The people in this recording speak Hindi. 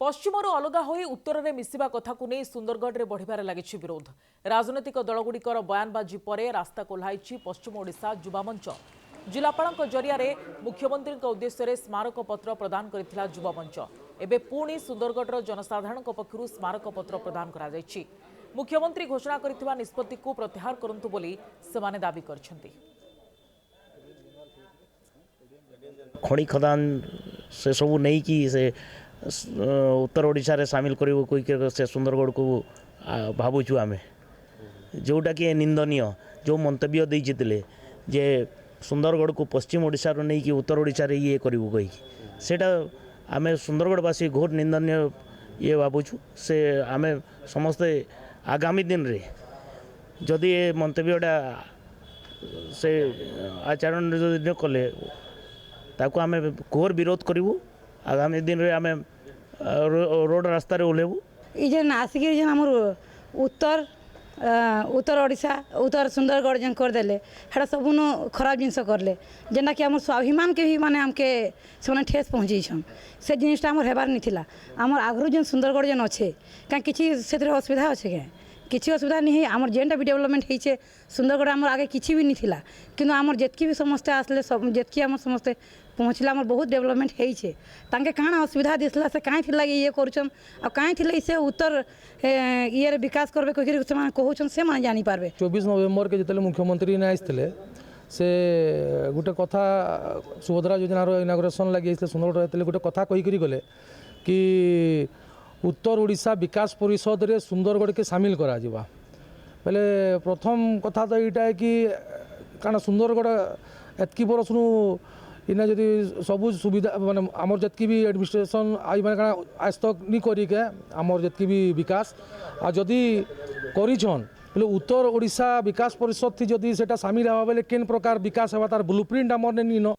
पश्चिमरू अलगा होई उत्तर में मिसिबा कथा को नहीं सुंदरगढ़ में बढ़िबार लगी विरोध। राजनैतिक दलगुड़िकर बयानबाजी पर रास्ता कोल्हाई पश्चिम ओडिशा युवा मंच। जिलापाल जरिया मुख्यमंत्री उद्देश्य स्मारक पत्र प्रदान करथिला युवा मंच। एबे पुणी सुंदरगढ़ जनसाधारण पक्षरु स्मारक पत्र प्रदान करा जायछि। मुख्यमंत्री घोषणा करथिबा निष्पत्ति को प्रत्याहार करंतु बोली सेमाने दाबी करछन्ति। खणी खदान से सब नहीं कि से उत्तर ओडिशा रे शामिल करिवो कोई से सुंदरगढ़ को भावुछु आमे जोटा कि निंदनीय जो मंतव्य दे जितले जे सुंदरगढ़ को पश्चिम ओडिशा रो नहीं कि उत्तर ओडिशा रे ये करिवो कहि सेटा आमे सुंदरगढ़वासी घोर निंदनीय ये भावुछु। से आमे समस्ते आगामी दिन रे जदि ये मंतव्यटा से आचरण जो कले ताको आमे घोर विरोध करिवो। आगामी दिन रे आमे रोड रास्ता रे ओलेबू। ई जे आसिक जे हमर उत्तर ओडिशा उत्तर सुंदरगढ़ जन कर देले हेडा सबुनो खराब जिनस करले जेना कि हमर स्वाभिमान के भी माने हमके से ठेस पहुँची छन। से जिनिसटा हमर हेबार नहीं थिला। हमर आगरु जन सुंदरगढ़ जन अच्छे कहीं किसी से असुविधा अच्छे क्या किसी असुविधा नहीं है। आमर जेनटा भी डेवलपमेंट होइछे सुंदरगढ़ आमर आगे किसी भी नहीं थिला किंतु आमर जेतकी भी समस्ते आसले सब जेतकी आमर समस्ते पहुँचला आमर बहुत डेवलपमेंट होइछे। तांके काना असुविधा दिसला से काहे थिला ये करूछन आ काहे थिला इसे उत्तर ये विकास करबे कोइ से माने कहूछन से माने जानि पारबे। 24 नवेम्बर के जतले मुख्यमंत्री ने आइसथिले से गोटे कथा सुभद्रा योजना रो इनागुरेशन लागि आइसले सुंदरगढ़ आइसले गोटे कथा कहि करी गले कि उत्तर ओडिशा विकास परिषद रे सुंदरगढ़ के शामिल करा जिबा। पहले प्रथम कथा तो यहाँ है कि कारण सुंदरगढ़ एतकी बरसनु इना जदि सबू सुविधा माने आमर जतकी भी एडमिनिस्ट्रेशन आई माने आज तक नहीं करिके आमर जतकी भी विकास आ जदि करिछन बोले उत्तर ओडिशा विकास परिषद थी जदि सेटा शामिल हवा बेले केन प्रकार विकास हवा तार ब्लूप्रिंट आमर ने नीन।